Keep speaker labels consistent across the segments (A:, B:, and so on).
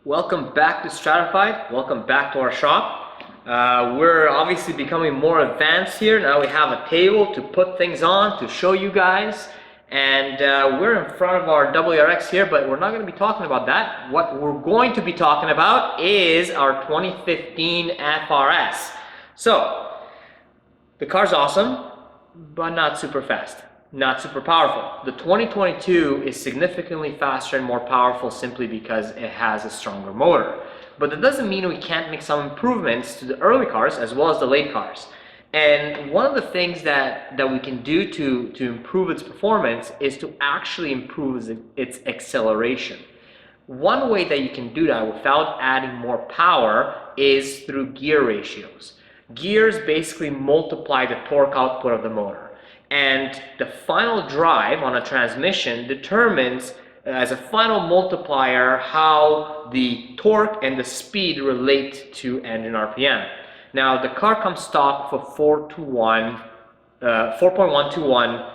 A: Welcome back to Stratified. Welcome back to our shop. We're obviously becoming more advanced here. Now we have a table to put things on to show you guys. And we're in front of our WRX here, but we're not going to be talking about that. What we're going to be talking about is our 2015 FRS. So, the car's awesome, but not super fast. Not super powerful. The 2022 is significantly faster and more powerful simply because it has a stronger motor. But that doesn't mean we can't make some improvements to the early cars as well as the late cars. And one of the things that we can do to improve its performance is to actually improve its acceleration. One way that you can do that without adding more power is through gear ratios. Gears basically multiply the torque output of the motor. And the final drive on a transmission determines, as a final multiplier, how the torque and the speed relate to engine RPM. Now, the car comes stock for 4.1 to 1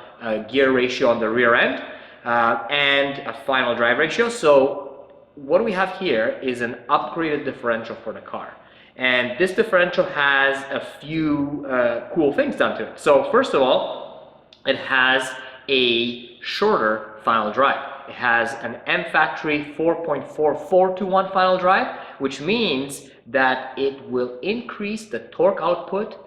A: gear ratio on the rear end and a final drive ratio. So what we have here is an upgraded differential for the car. And this differential has a few cool things done to it. So first of all, it has a shorter final drive. It has an Mfactory 4.44 to 1 final drive, which means that it will increase the torque output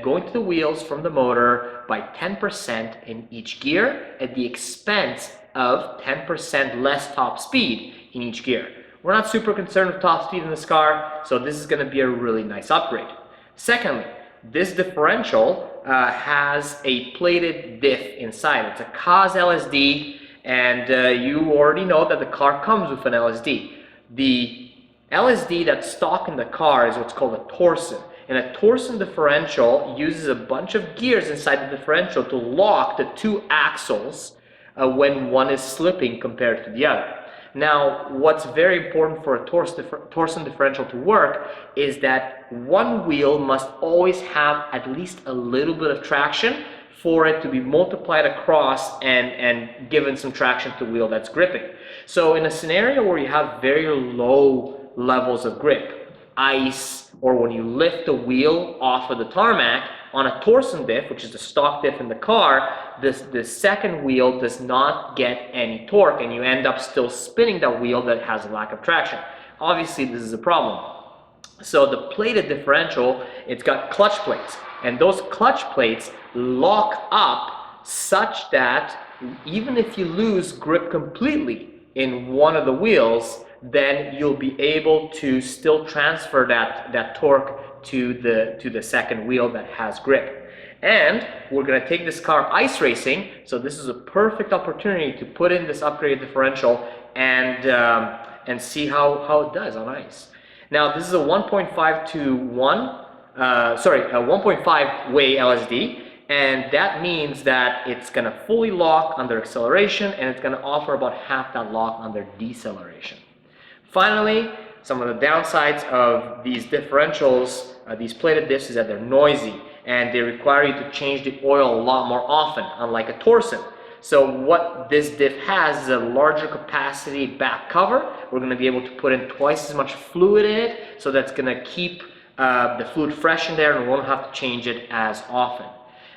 A: going to the wheels from the motor by 10% in each gear at the expense of 10% less top speed in each gear. We're not super concerned with top speed in this car, so this is going to be a really nice upgrade. Secondly, this differential has a plated diff inside. It's a Kaaz LSD, and you already know that the car comes with an LSD. The LSD that's stock in the car is what's called a Torsion. And a Torsion differential uses a bunch of gears inside the differential to lock the two axles when one is slipping compared to the other. Now, what's very important for a Torsion differential to work is that one wheel must always have at least a little bit of traction for it to be multiplied across and given some traction to the wheel that's gripping. So in a scenario where you have very low levels of grip, ice, or when you lift the wheel off of the tarmac, on a Torsion diff, which is the stock diff in the car, the second wheel does not get any torque, and you end up still spinning that wheel that has a lack of traction. Obviously, this is a problem. So the plated differential, it's got clutch plates, and those clutch plates lock up such that even if you lose grip completely in one of the wheels, then you'll be able to still transfer that torque to the second wheel that has grip. And we're going to take this car ice racing, so this is a perfect opportunity to put in this upgraded differential and see how it does on ice. Now, this is a 1.5 to 1, a 1.5 way LSD, and that means that it's going to fully lock under acceleration, and it's going to offer about half that lock under deceleration. Finally, some of the downsides of these differentials, these plated diffs, is that they're noisy and they require you to change the oil a lot more often, unlike a Torsion. So what this diff has is a larger capacity back cover. We're going to be able to put in twice as much fluid in it, so that's going to keep the fluid fresh in there, and we won't have to change it as often.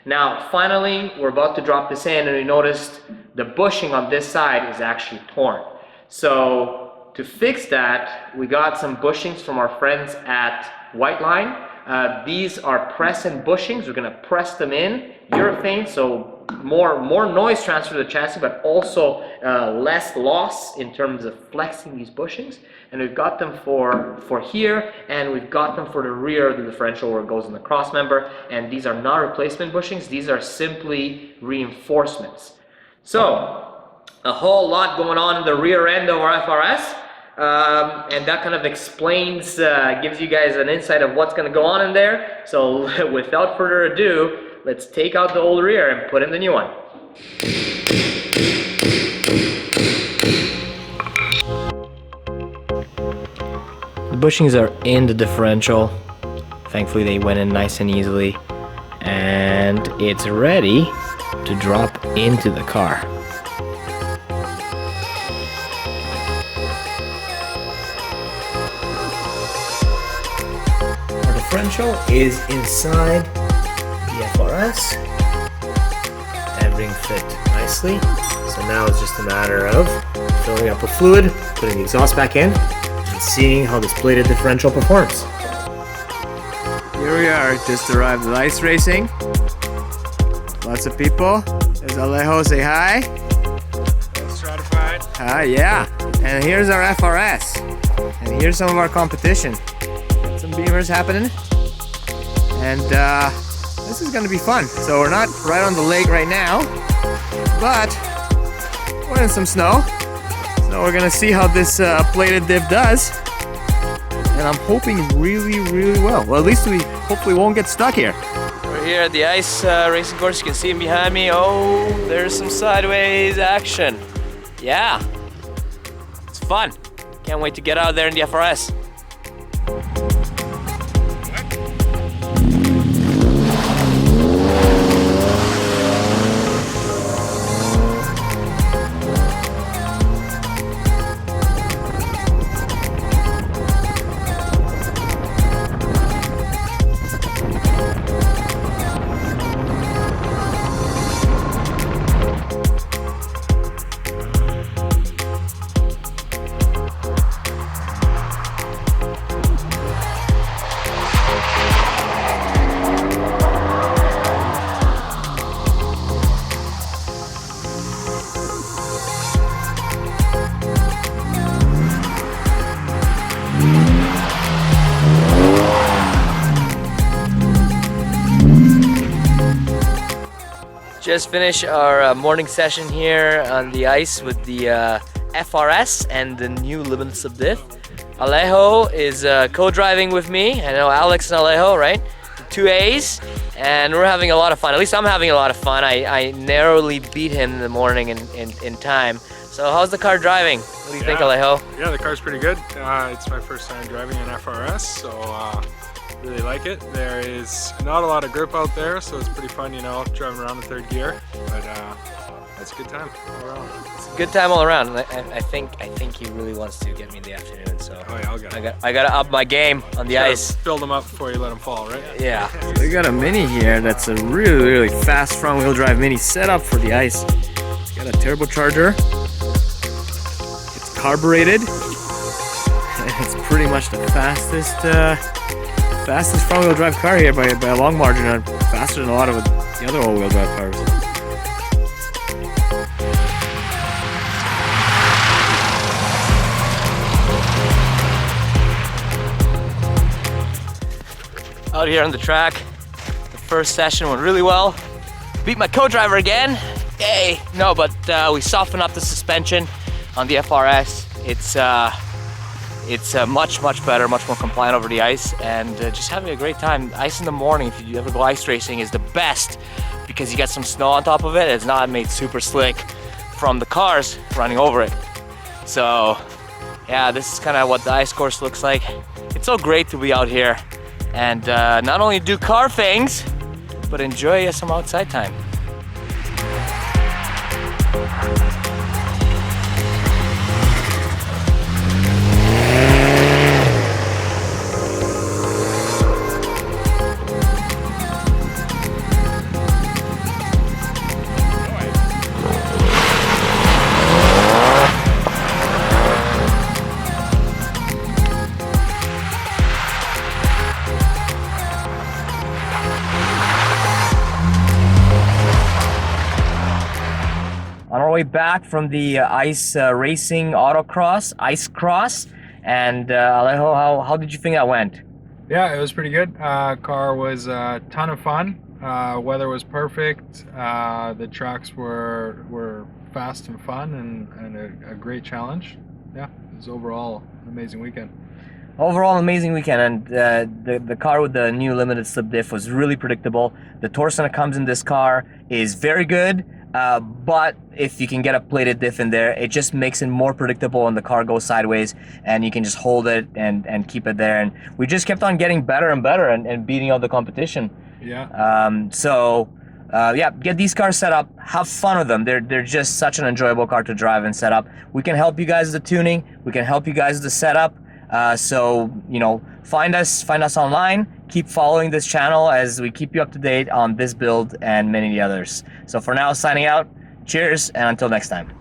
A: Now, finally, we're about to drop this in, and we noticed the bushing on this side is actually torn. So to fix that, we got some bushings from our friends at White Line. These are press-in bushings. We're going to press them in, urethane, so more noise transfer to the chassis, but also less loss in terms of flexing these bushings. And we've got them for here, and we've got them for the rear of the differential where it goes in the cross member. And these are not replacement bushings. These are simply reinforcements. So a whole lot going on in the rear end of our FRS. And that kind of explains, gives you guys an insight of what's going to go on in there. So without further ado, let's take out the old rear and put in the new one. The bushings are in the differential. Thankfully they went in nice and easily. And it's ready to drop into the car. differential is inside the FRS. Everything fit nicely. So now it's just a matter of filling up with fluid, putting the exhaust back in, and seeing how this bladed differential performs. Here we are, just arrived at ice racing. Lots of people. There's Alejo, say hi.
B: Stratified.
A: Hi, yeah. And here's our FRS. And here's some of our competition. Got some beamers happening. And this is gonna be fun. So we're not right on the lake right now, but we're in some snow. So we're gonna see how this bladed diff does. And I'm hoping really, really well. Well, at least we hopefully won't get stuck here. We're here at the ice racing course. You can see him behind me. Oh, there's some sideways action. Yeah, it's fun. Can't wait to get out there in the FRS. Just finished our morning session here on the ice with the FRS and the new limited sub diff. Alejo is co-driving with me. I know Alex and Alejo, right? The two A's, and we're having a lot of fun. At least I'm having a lot of fun. I narrowly beat him in the morning in time. So how's the car driving? What do you think, Alejo?
B: Yeah, the car's pretty good. It's my first time driving an FRS, so really like it. There is not a lot of grip out there, so it's pretty fun, you know, driving around in third gear. But it's a good time all around.
A: It's a good time all around. I think he really wants to get me in the afternoon. So
B: oh yeah, I'll get it.
A: I gotta up my game on the ice.
B: Build them up before you let them fall, right?
A: Yeah. So we got a Mini here that's a really fast front wheel drive Mini setup for the ice. It's got a turbocharger. It's carbureted. It's pretty much the fastest front wheel drive car here by a long margin, and faster than a lot of the other all wheel drive cars. Out here on the track, the first session went really well. Beat my co-driver again. Yay! No, but we softened up the suspension on the FRS. It's much better, much more compliant over the ice, and just having a great time. Ice in the morning, if you ever go ice racing, is the best because you get some snow on top of it. It's not made super slick from the cars running over it. So yeah, this is kind of what the ice course looks like. It's so great to be out here and not only do car things, but enjoy some outside time. On our way back from the ice racing autocross, ice cross, and Alejo, how did you think that went?
B: Yeah, it was pretty good. Car was a ton of fun. Weather was perfect. The tracks were fast and fun, and a great challenge. Yeah, it was overall an amazing weekend.
A: Overall, an amazing weekend, and the car with the new limited sub diff was really predictable. The torsion that comes in this car is very good. But if you can get a plated diff in there, it just makes it more predictable when the car goes sideways, and you can just hold it and keep it there. And we just kept on getting better and better and beating out the competition.
B: Yeah.
A: Yeah, get these cars set up, have fun with them. They're just such an enjoyable car to drive and set up. We can help you guys with the tuning. We can help you guys with the setup. So, you know, find us online. keep following this channel as we keep you up to date on this build and many others. So for now, signing out. Cheers, and until next time.